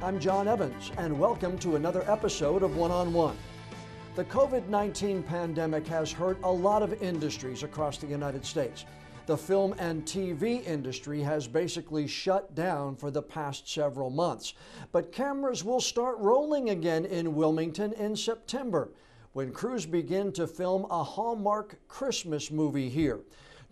I'm Jon Evans, and welcome to another episode of One-on-One. The COVID-19 pandemic has hurt a lot of industries across the United States. The film and TV industry has basically shut down for the past several months. But cameras will start rolling again in Wilmington in September, when crews begin to film a Hallmark Christmas movie here.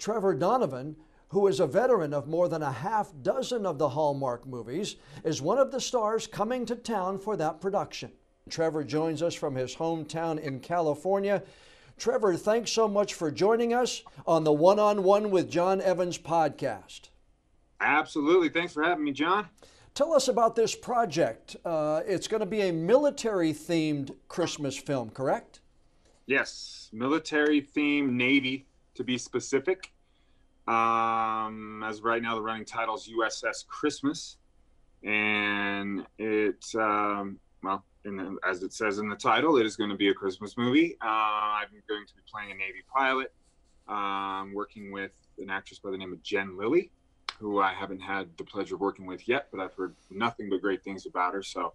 Trevor Donovan, who is a veteran of more than a half dozen of the Hallmark movies, is one of the stars coming to town for that production. Trevor joins us from his hometown in California. Trevor, thanks so much for joining us on the One-on-One with Jon Evans podcast. Absolutely. Thanks for having me, John. Tell us about this project. It's going to be a military-themed Christmas film, correct? Yes, military-themed, Navy to be specific. As right now, the running title is USS Christmas. And it's, as it says in the title, it is going to be a Christmas movie. I'm going to be playing a Navy pilot, working with an actress by the name of Jen Lilly, who I haven't had the pleasure of working with yet, but I've heard nothing but great things about her. So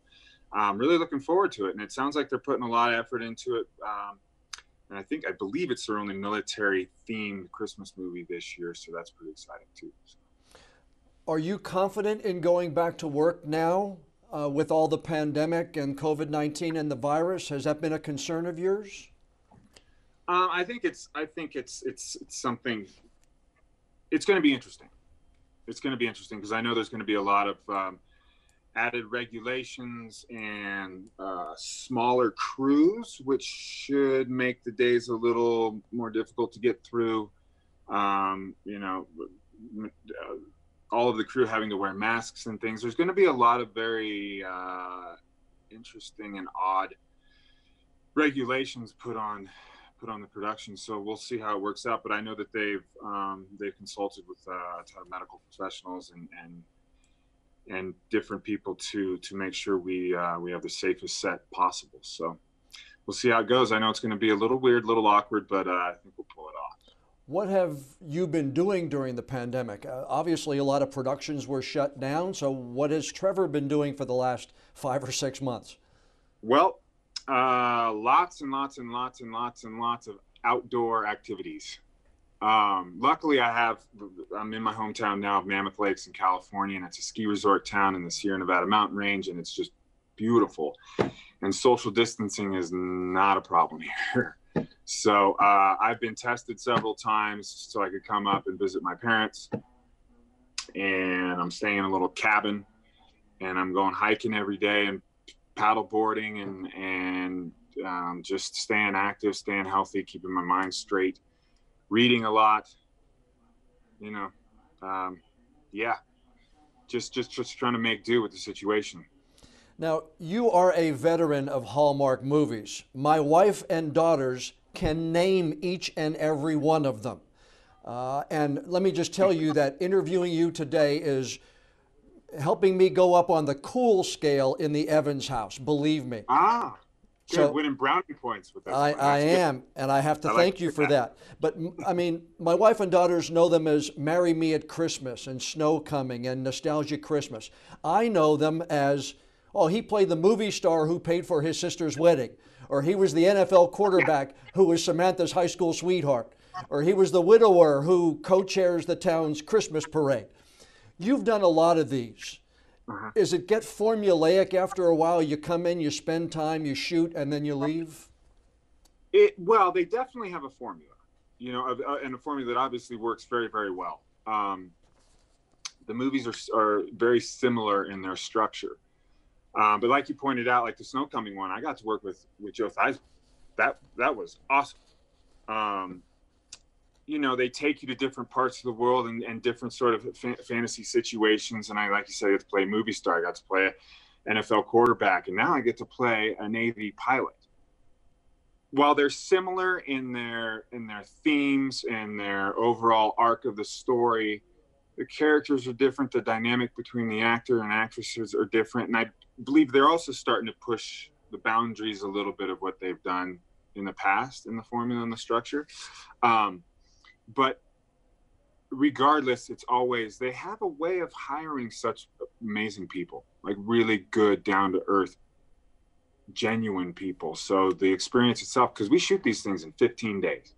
I'm really looking forward to it. And it sounds like they're putting a lot of effort into it. And I believe it's their only military-themed Christmas movie this year, so that's pretty exciting too. Are you confident in going back to work now with all the pandemic and COVID-19 and the virus? Has that been a concern of yours? I think it's something. It's going to be interesting. It's going to be interesting because I know there's going to be a lot of added regulations and smaller crews, which should make the days a little more difficult to get through. All of the crew having to wear masks and things. There's going to be a lot of very interesting and odd regulations put on the production. So we'll see how it works out. But I know that they've consulted with a ton of medical professionals and different people to make sure we have the safest set possible. So we'll see how it goes. I know it's going to be a little weird, a little awkward, but I think we'll pull it off. What have you been doing during the pandemic? Obviously, a lot of productions were shut down. So what has Trevor been doing for the last 5 or 6 months? Well, lots and lots of outdoor activities. Luckily, I'm in my hometown now of Mammoth Lakes in California, and it's a ski resort town in the Sierra Nevada mountain range, and it's just beautiful. And social distancing is not a problem here. So I've been tested several times so I could come up and visit my parents. And I'm staying in a little cabin, and I'm going hiking every day and paddle boarding and just staying active, staying healthy, keeping my mind straight, reading a lot, just trying to make do with the situation. Now, you are a veteran of Hallmark movies. My wife and daughters can name each and every one of them. And let me just tell you that interviewing you today is helping me go up on the cool scale in the Evans house, believe me. Good. So, winning brownie points with that. I am, and I have to thank you for that. But I mean, my wife and daughters know them as Marry Me at Christmas and Snow Coming and Nostalgia Christmas. I know them as, oh, he played the movie star who paid for his sister's wedding, or he was the NFL quarterback who was Samantha's high school sweetheart, or he was the widower who co-chairs the town's Christmas parade. You've done a lot of these. Does it get formulaic after a while? You come in, you spend time, you shoot, and then you leave? Well, they definitely have a formula, and a formula that obviously works very, very well. The movies are very similar in their structure. But like you pointed out, like the Snow Coming one, I got to work with Joe Theismann. That was awesome. They take you to different parts of the world and different sort of fantasy situations. And like you said, I get to play a movie star. I got to play an NFL quarterback. And now I get to play a Navy pilot. While they're similar in their themes and their overall arc of the story, the characters are different. The dynamic between the actor and actresses are different. And I believe they're also starting to push the boundaries a little bit of what they've done in the past in the formula and the structure. But regardless, it's always, they have a way of hiring such amazing people, like really good, down to earth, genuine people. So the experience itself, because we shoot these things in 15 days,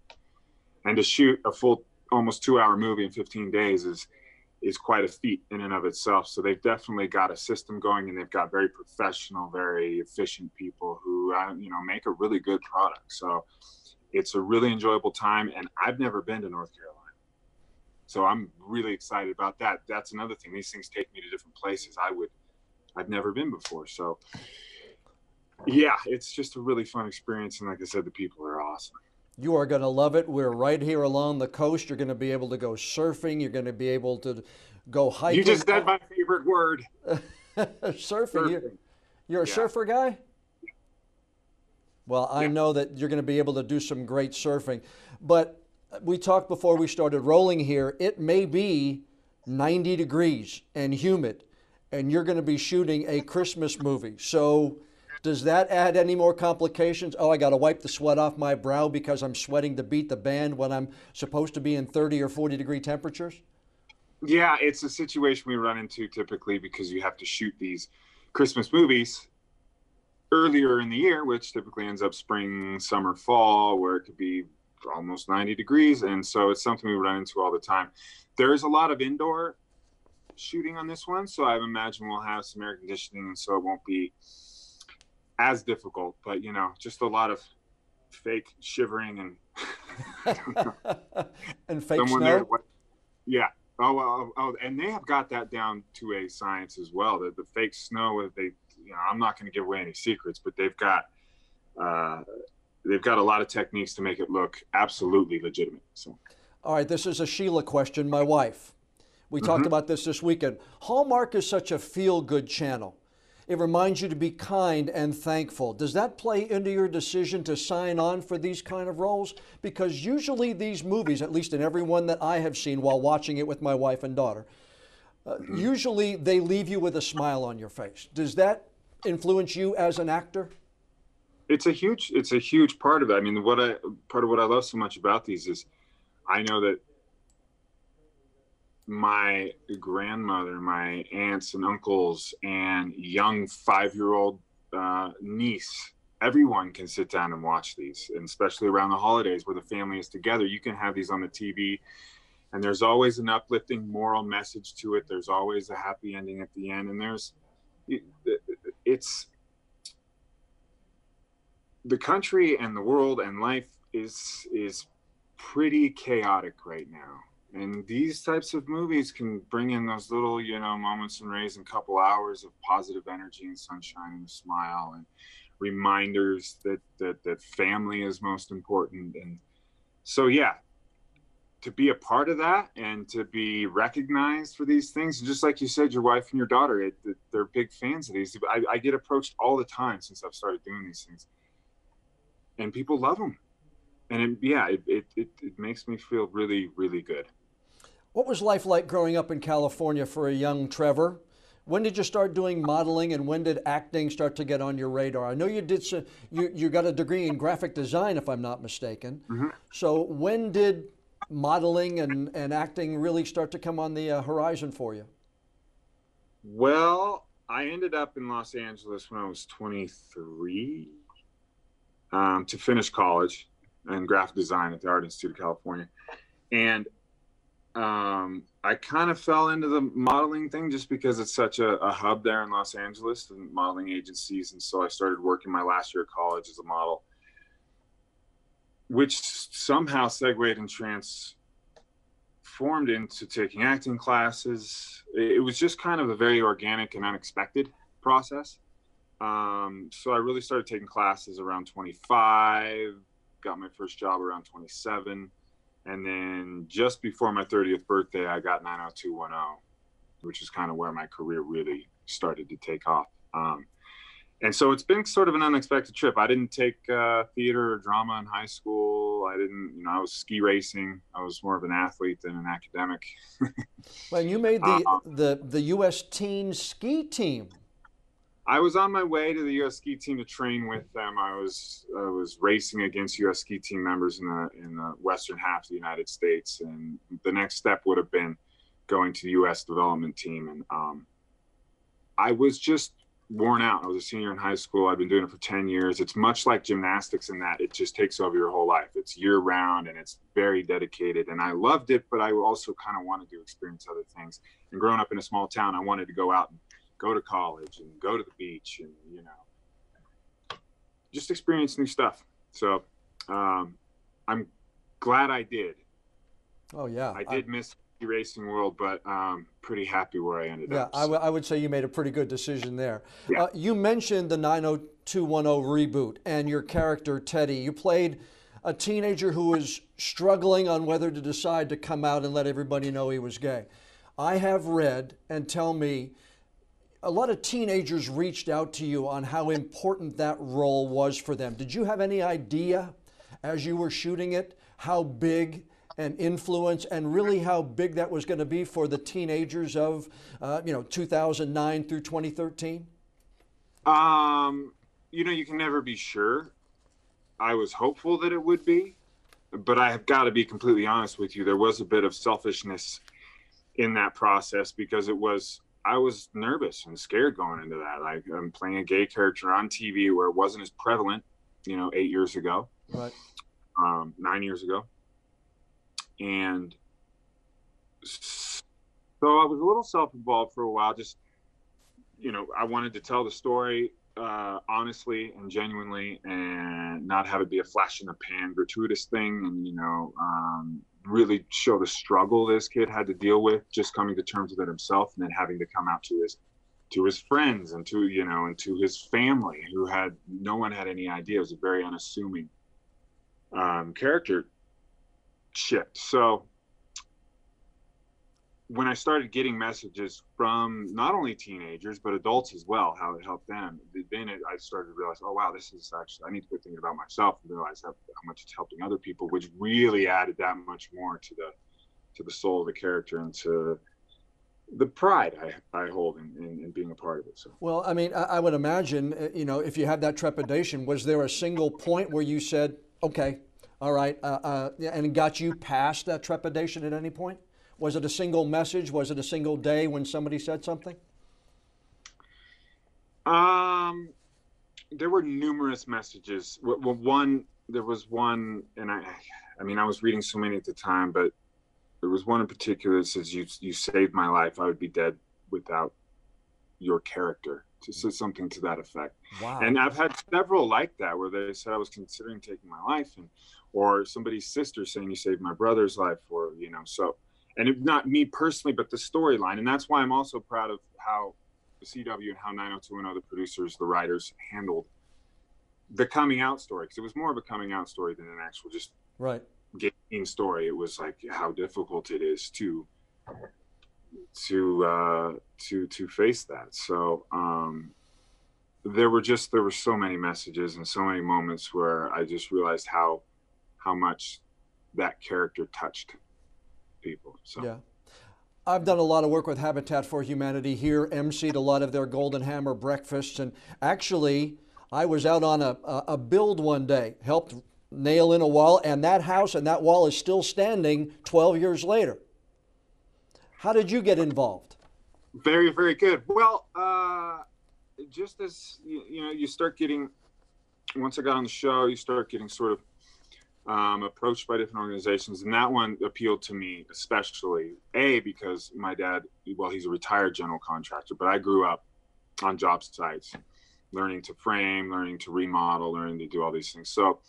and to shoot a full almost 2-hour movie in 15 days is quite a feat in and of itself. So they've definitely got a system going, and they've got very professional, very efficient people who make a really good product. So it's a really enjoyable time, and I've never been to North Carolina, so I'm really excited about that. That's another thing. These things take me to different places I've never been before. So yeah, it's just a really fun experience, and like I said, the people are awesome. You are going to love it. We're right here along the coast. You're going to be able to go surfing. You're going to be able to go hiking. You just said my favorite word. Surfing. You're a surfer guy? Well, I know that you're going to be able to do some great surfing. But we talked before we started rolling here. It may be 90 degrees and humid, and you're going to be shooting a Christmas movie. So does that add any more complications? Oh, I got to wipe the sweat off my brow because I'm sweating to beat the band when I'm supposed to be in 30 or 40 degree temperatures? Yeah, it's a situation we run into typically because you have to shoot these Christmas movies earlier in the year, which typically ends up spring, summer, fall, where it could be almost 90 degrees. And so it's something we run into all the time. There's a lot of indoor shooting on this one, so I imagine we'll have some air conditioning, and so it won't be as difficult, but just a lot of fake shivering and and fake snow. Yeah. Oh, and they have got that down to a science as well. The fake snow, I'm not going to give away any secrets, but they've got a lot of techniques to make it look absolutely legitimate. So, all right, this is a Sheila question. My wife. We talked about this weekend. Hallmark is such a feel-good channel. It reminds you to be kind and thankful. Does that play into your decision to sign on for these kind of roles? Because usually these movies, at least in every one that I have seen while watching it with my wife and daughter, usually they leave you with a smile on your face. Does that influence you as an actor? It's a huge part of it. I mean, part of what I love so much about these is I know that my grandmother, my aunts and uncles, and young 5-year-old niece, everyone can sit down and watch these, and especially around the holidays where the family is together. You can have these on the TV, and there's always an uplifting moral message to it. There's always a happy ending at the end, and it's the country and the world and life is pretty chaotic right now. And these types of movies can bring in those little, moments and raise in a couple hours of positive energy and sunshine and a smile and reminders that family is most important. And so, yeah, to be a part of that and to be recognized for these things, and just like you said, your wife and your daughter, they're big fans of these. I get approached all the time since I've started doing these things, and people love them. And it makes me feel really, really good. What was life like growing up in California for a young Trevor? When did you start doing modeling, and when did acting start to get on your radar? I know you did. You got a degree in graphic design, if I'm not mistaken. So when did modeling and acting really start to come on the horizon for you? Well, I ended up in Los Angeles when I was 23 to finish college in graphic design at the Art Institute of California. And I kind of fell into the modeling thing just because it's such a hub there in Los Angeles and modeling agencies. And so I started working my last year of college as a model, which somehow segued and transformed into taking acting classes. It was just kind of a very organic and unexpected process. So I really started taking classes around 25, got my first job around 27. And then just before my 30th birthday, I got 90210, which is kind of where my career really started to take off. And so it's been sort of an unexpected trip. I didn't take theater or drama in high school. I was ski racing. I was more of an athlete than an academic. Well, you made the U.S. teen ski team. I was on my way to the U.S. ski team to train with them. I was racing against U.S. ski team members in the western half of the United States, and the next step would have been going to the U.S. development team. And I was just worn out. I was a senior in high school. I've been doing it for 10 years. It's much like gymnastics in that it just takes over your whole life. It's year round and it's very dedicated. And I loved it, but I also kind of wanted to experience other things. And growing up in a small town, I wanted to go out and go to college and go to the beach and, you know, just experience new stuff. So I'm glad I did. Oh, yeah. I did miss the racing world, but pretty happy where I ended up. Yeah, I would say you made a pretty good decision there. Yeah. You mentioned the 90210 reboot and your character, Teddy. You played a teenager who was struggling on whether to decide to come out and let everybody know he was gay. I have read, and tell me, a lot of teenagers reached out to you on how important that role was for them. Did you have any idea as you were shooting it how big and influence and really how big that was going to be for the teenagers of 2009 through 2013? You can never be sure. I was hopeful that it would be, but I have got to be completely honest with you. There was a bit of selfishness in that process because I was nervous and scared going into that. I'm playing a gay character on TV where it wasn't as prevalent, 8 years ago, right? 9 years ago. And so I was a little self-involved for a while. Just, I wanted to tell the story honestly and genuinely and not have it be a flash in the pan, gratuitous thing. And, really show the struggle this kid had to deal with just coming to terms with it himself and then having to come out to his friends and to his family no one had any idea. It was a very unassuming character shift. So when I started getting messages from not only teenagers but adults as well, how it helped them, then I started to realize, oh wow, this is actually, I need to quit thinking about myself and realize how much it's helping other people, which really added that much more to the soul of the character and to the pride I hold in being a part of it. So, well, I mean, I would imagine, if you had that trepidation, was there a single point where you said, okay, all right, and it got you past that trepidation at any point? Was it a single message? Was it a single day when somebody said something? There were numerous messages. Well, there was one, and I was reading so many at the time, but there was one in particular that says, you saved my life. I would be dead without your character. Just something to that effect. Wow. And I've had several like that where they said I was considering taking my life, or somebody's sister saying you saved my brother's life, or, so. And not me personally, but the storyline. And that's why I'm also proud of how the CW and how 90210, the producers, the writers, handled the coming out story. Because it was more of a coming out story than an actual just right gay story. It was like how difficult it is to face that. So there were so many messages and so many moments where I just realized how much that character touched people. So yeah, I've done a lot of work with Habitat for Humanity here, emceed a lot of their Golden Hammer breakfasts, and actually I was out on a build one day, helped nail in a wall, and that house and that wall is still standing 12 years later. How did you get involved? Very, very good. Well, just as you start getting, once I got on the show, you start getting sort of approached by different organizations, and that one appealed to me especially, because my dad, he's a retired general contractor, but I grew up on job sites, learning to frame, learning to remodel, learning to do all these things. So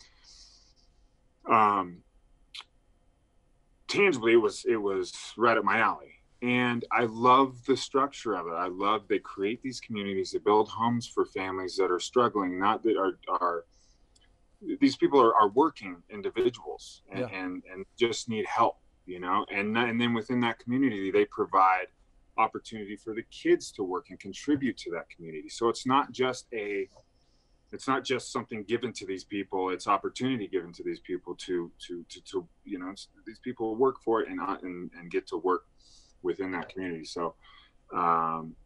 tangibly, it was right up my alley. And I love the structure of it. I love they create these communities, they build homes for families that are struggling, not that are these people are working individuals and just need help, and then within that community, they provide opportunity for the kids to work and contribute to that community. So it's not just something given to these people, it's opportunity given to these people to these people work for it and get to work within that community. So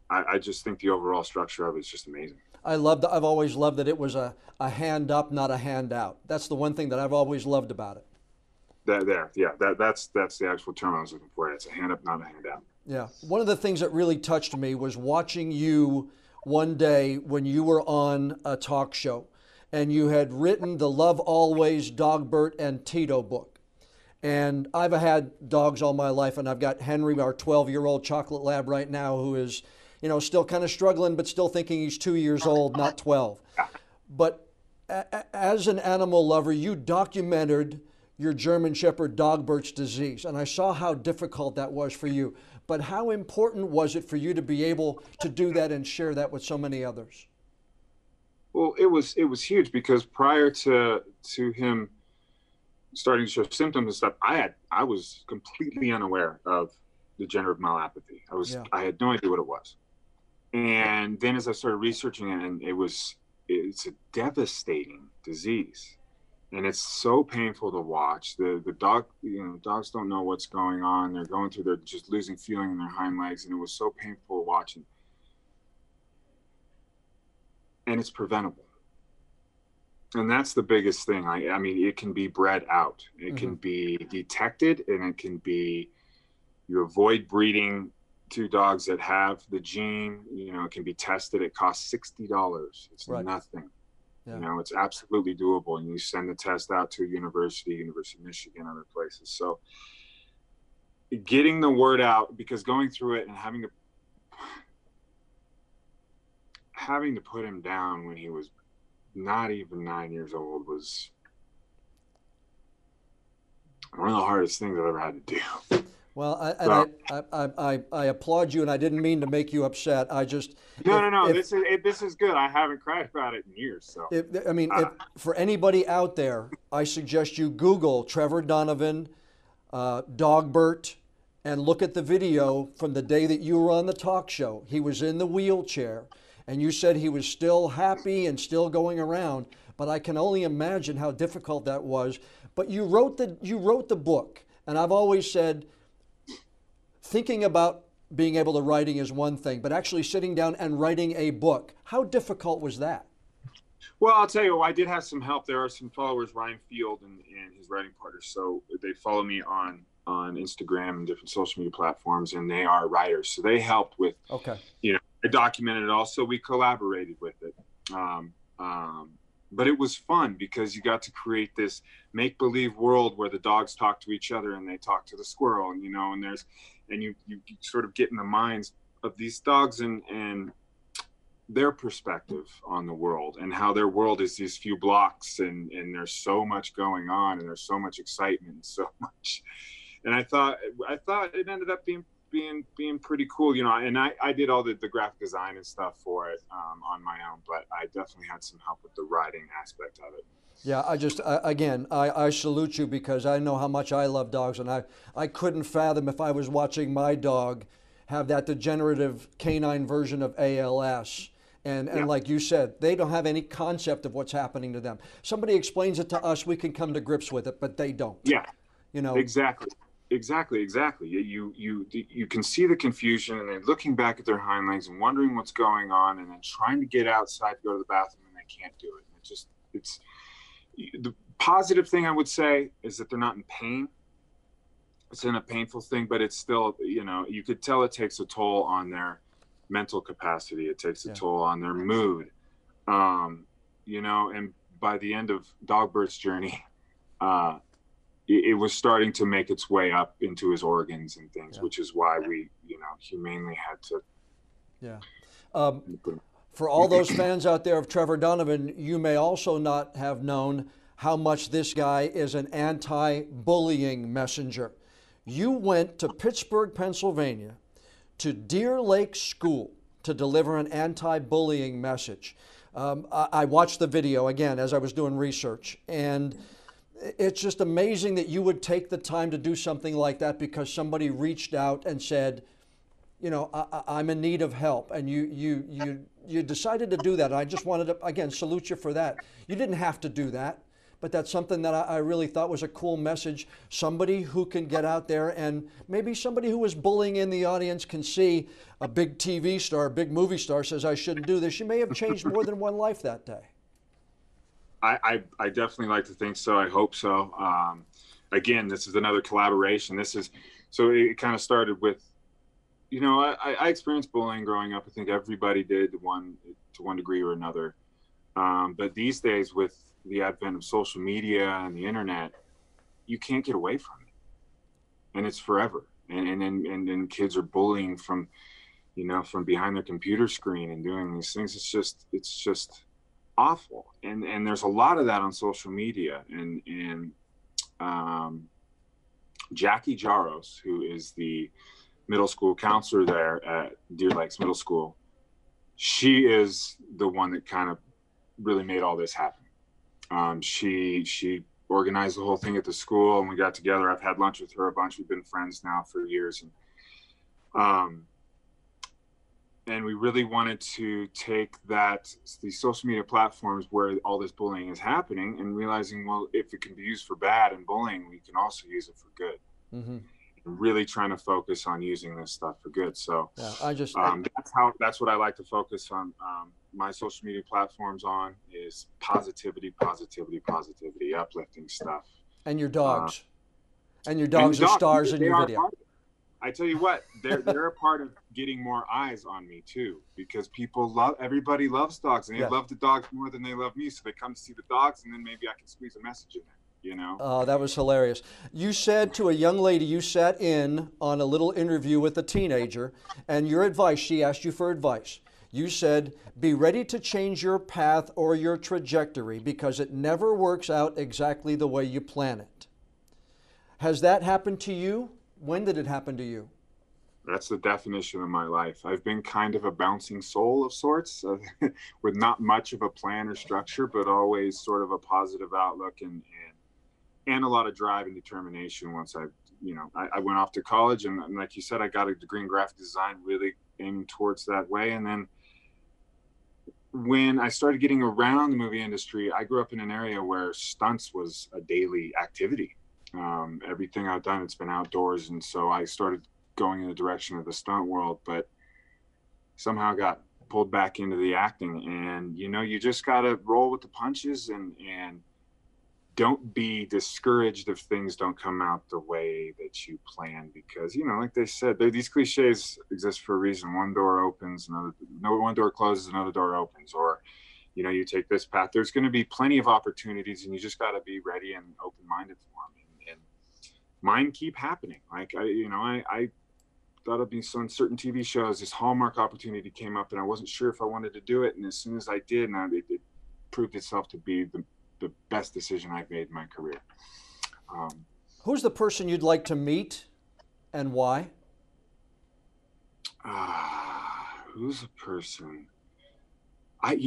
I just think the overall structure of it is just amazing. I've always loved that it was a hand up, not a handout. That's the one thing that I've always loved about it. That's the actual term I was looking for. It's a hand up, not a handout. Yeah. One of the things that really touched me was watching you one day when you were on a talk show and you had written the Love Always Dogbert and Tito book. And I've had dogs all my life, and I've got Henry, our 12-year-old chocolate lab right now, who is, still kind of struggling, but still thinking he's 2 years old, not 12. But as an animal lover, you documented your German Shepherd dog Birch disease, and I saw how difficult that was for you. But how important was it for you to be able to do that and share that with so many others? Well, it was huge, because prior to him starting to show symptoms and stuff, I was completely unaware of degenerative myelopathy. I had no idea what it was. And then as I started researching it, and it's a devastating disease. And it's so painful to watch. The dog, dogs don't know what's going on. They're just losing feeling in their hind legs. And it was so painful watching. And it's preventable. And that's the biggest thing. I mean, it can be bred out. It can be detected, and it can be, you avoid breeding two dogs that have the gene. It can be tested. It costs $60. It's nothing. Yeah. It's absolutely doable. And you send the test out to a University of Michigan, other places. So getting the word out, because going through it and having to put him down when he was not even 9 years old was one of the hardest things I've ever had to do. Well, I applaud you, and I didn't mean to make you upset. I just no. This is good. I haven't cried about it in years. So if for anybody out there, I suggest you Google Trevor Donovan, Dogbert, and look at the video from the day that you were on the talk show. He was in the wheelchair, and you said he was still happy and still going around. But I can only imagine how difficult that was. But you wrote the book, and I've always said, thinking about being able to writing is one thing, but actually sitting down and writing a book, how difficult was that? Well, I'll tell you, I did have some help. There are some followers, Ryan Field and his writing partner. So they follow me on Instagram and different social media platforms, and they are writers. So they helped with, I documented it all. So we collaborated with it. But it was fun, because you got to create this make-believe world where the dogs talk to each other and they talk to the squirrel, and you sort of get in the minds of these dogs and their perspective on the world, and how their world is these few blocks, and there's so much going on, and there's so much excitement, and so much. And I thought it ended up being pretty cool, and I did all the graphic design and stuff for it on my own, but I definitely had some help with the writing aspect of it. Yeah, I salute you, because I know how much I love dogs, and I couldn't fathom if I was watching my dog have that degenerative canine version of ALS. And like you said, they don't have any concept of what's happening to them. Somebody explains it to us, we can come to grips with it, but they don't. Yeah, Exactly. You can see the confusion, and they're looking back at their hind legs and wondering what's going on, and then trying to get outside to go to the bathroom, and they can't do it. It's the positive thing I would say is that they're not in pain. It's in a painful thing, but it's still, you could tell it takes a toll on their mental capacity. It takes a toll on their mood. And by the end of Dogbert's journey, it was starting to make its way up into his organs and things, which is why we, humanely had to. Yeah. For all those fans out there of Trevor Donovan, you may also not have known how much this guy is an anti-bullying messenger. You went to Pittsburgh, Pennsylvania, to Deer Lake School to deliver an anti-bullying message. I watched the video again as I was doing research, and it's just amazing that you would take the time to do something like that, because somebody reached out and said, I'm in need of help, and you decided to do that. I just wanted to, again, salute you for that. You didn't have to do that, but that's something that I really thought was a cool message. Somebody who can get out there, and maybe somebody who was bullying in the audience can see a big TV star, a big movie star says, I shouldn't do this. You may have changed more than one life that day. I definitely like to think so. I hope so. Again, this is another collaboration. So it kind of started with, I experienced bullying growing up. I think everybody did to one degree or another. But these days, with the advent of social media and the internet, you can't get away from it, and it's forever. And kids are bullying from behind their computer screen and doing these things. It's just awful. And there's a lot of that on social media. And Jackie Jaros, who is the middle school counselor there at Deer Lakes Middle School, she is the one that kind of really made all this happen. She organized the whole thing at the school, and we got together. I've had lunch with her a bunch. We've been friends now for years, and we really wanted to take these social media platforms where all this bullying is happening, and realizing, well, if it can be used for bad and bullying, we can also use it for good. Mm-hmm. Really trying to focus on using this stuff for good. So yeah, that's what I like to focus on my social media platforms on, is positivity, uplifting stuff. And your dogs. And your dogs are stars in your video. I tell you what, they're a part of getting more eyes on me too, because everybody loves dogs, and they love the dogs more than they love me. So they come to see the dogs, and then maybe I can squeeze a message in there. Oh, that was hilarious. You said to a young lady you sat in on a little interview with a teenager, and your advice, she asked you for advice. You said, be ready to change your path or your trajectory, because it never works out exactly the way you plan it. Has that happened to you? When did it happen to you? That's the definition of my life. I've been kind of a bouncing soul of sorts, with not much of a plan or structure, but always sort of a positive outlook and a lot of drive and determination. Once I went off to college, and like you said, I got a degree in graphic design, really aiming towards that way. And then when I started getting around the movie industry, I grew up in an area where stunts was a daily activity. Everything I've done, it's been outdoors. And so I started going in the direction of the stunt world, but somehow got pulled back into the acting. And, you just got to roll with the punches and don't be discouraged if things don't come out the way that you planned, because, like they said, these cliches exist for a reason. One door opens, one door closes, another door opens, or, you take this path. There's going to be plenty of opportunities, and you just got to be ready and open-minded for them. And mine keep happening. Like, I thought I'd be on certain TV shows. This Hallmark opportunity came up, and I wasn't sure if I wanted to do it. And as soon as I did, it proved itself to be the best decision I've made in my career. Who's the person you'd like to meet, and why? Who's a person? I've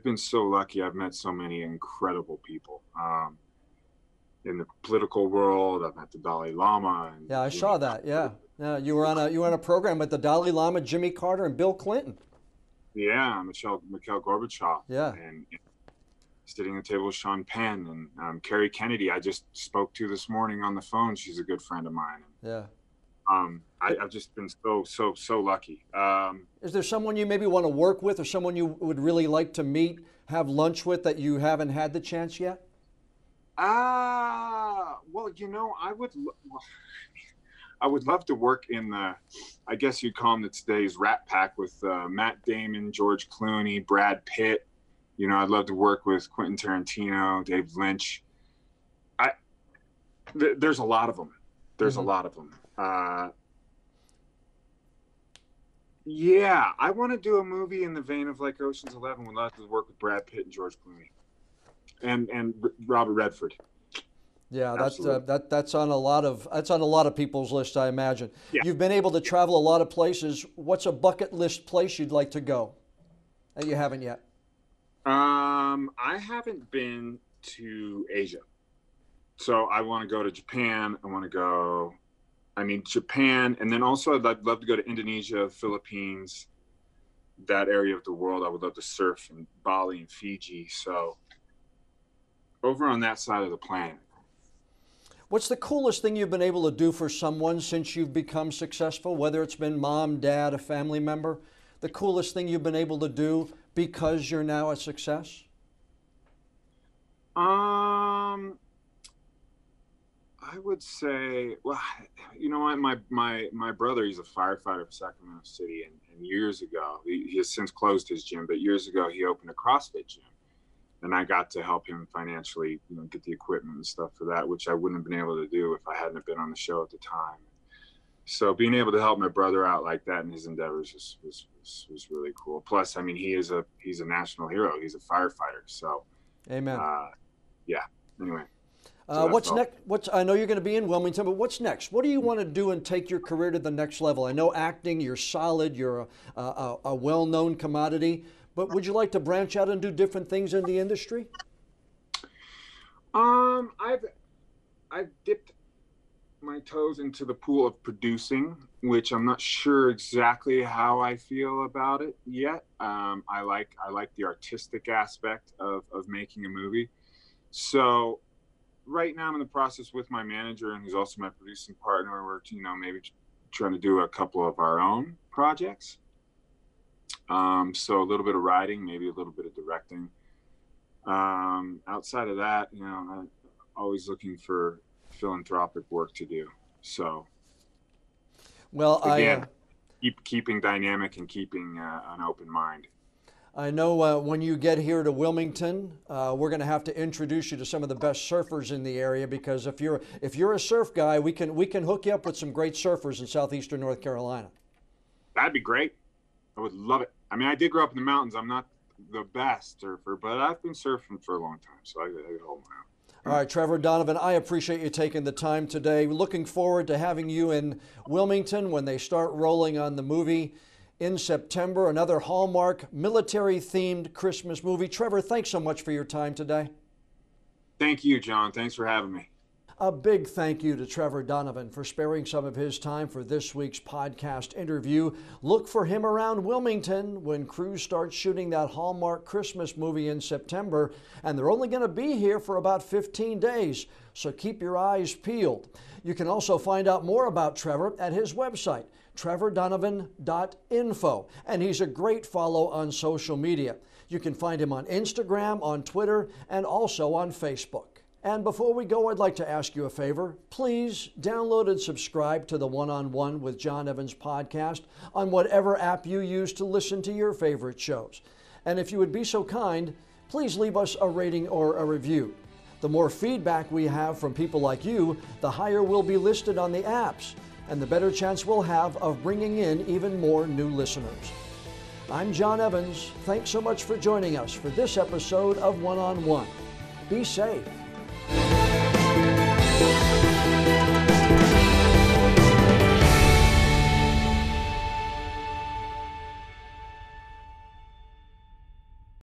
been so lucky. I've met so many incredible people. In the political world, I've met the Dalai Lama. And I saw that. Yeah, you were on a program with the Dalai Lama, Jimmy Carter, and Bill Clinton. Yeah, Mikhail Gorbachev. Yeah, and sitting at the table with Sean Penn and Kerry Kennedy. I just spoke to this morning on the phone. She's a good friend of mine. Yeah. I've just been so lucky. Is there someone you maybe want to work with, or someone you would really like to meet, have lunch with, that you haven't had the chance yet? Well, I would love to work in I guess you'd call them today's Rat Pack, with Matt Damon, George Clooney, Brad Pitt. I'd love to work with Quentin Tarantino, David Lynch. There's a lot of them. There's a lot of them. Yeah, I want to do a movie in the vein of like Ocean's 11. Would love to work with Brad Pitt and George Clooney, and Robert Redford. Yeah, that's on a lot of people's list, I imagine. Yeah. You've been able to travel a lot of places. What's a bucket list place you'd like to go that you haven't yet? I haven't been to Asia, so I want to go to Japan. Japan, and then also I'd love to go to Indonesia, Philippines, that area of the world. I would love to surf in Bali and Fiji. So over on that side of the planet. What's the coolest thing you've been able to do for someone since you've become successful, whether it's been mom, dad, a family member? The coolest thing you've been able to do because you're now a success? I would say, well, you know what, my brother, he's a firefighter for Sacramento City, and years ago, he has since closed his gym, but years ago he opened a CrossFit gym. And I got to help him financially, get the equipment and stuff for that, which I wouldn't have been able to do if I hadn't been on the show at the time. So being able to help my brother out like that in his endeavors was really cool. Plus, I mean, he's a national hero. He's a firefighter. So, amen. Yeah. Anyway. So what's next? I know you're going to be in Wilmington, but what's next? What do you want to do and take your career to the next level? I know acting, you're solid. You're a well-known commodity. But would you like to branch out and do different things in the industry? I've dipped my toes into the pool of producing, which I'm not sure exactly how I feel about it yet. I like the artistic aspect of making a movie. So right now I'm in the process with my manager, and who's also my producing partner. We're maybe trying to do a couple of our own projects. So a little bit of writing, maybe a little bit of directing. Outside of that, I'm always looking for philanthropic work to do. So, well, again, keeping dynamic and keeping an open mind. I know when you get here to Wilmington, we're going to have to introduce you to some of the best surfers in the area, because if you're a surf guy, we can hook you up with some great surfers in southeastern North Carolina. That'd be great. I would love it. I mean, I did grow up in the mountains. I'm not the best surfer, but I've been surfing for a long time, so I hold my own. All right, Trevor Donovan, I appreciate you taking the time today. Looking forward to having you in Wilmington when they start rolling on the movie in September, another Hallmark military-themed Christmas movie. Trevor, thanks so much for your time today. Thank you, John. Thanks for having me. A big thank you to Trevor Donovan for sparing some of his time for this week's podcast interview. Look for him around Wilmington when crews start shooting that Hallmark Christmas movie in September, and they're only going to be here for about 15 days, so keep your eyes peeled. You can also find out more about Trevor at his website, trevordonovan.info, and he's a great follow on social media. You can find him on Instagram, on Twitter, and also on Facebook. And before we go, I'd like to ask you a favor. Please download and subscribe to the One-on-One with Jon Evans podcast on whatever app you use to listen to your favorite shows. And if you would be so kind, please leave us a rating or a review. The more feedback we have from people like you, the higher we'll be listed on the apps, and the better chance we'll have of bringing in even more new listeners. I'm Jon Evans. Thanks so much for joining us for this episode of One-on-One. Be safe.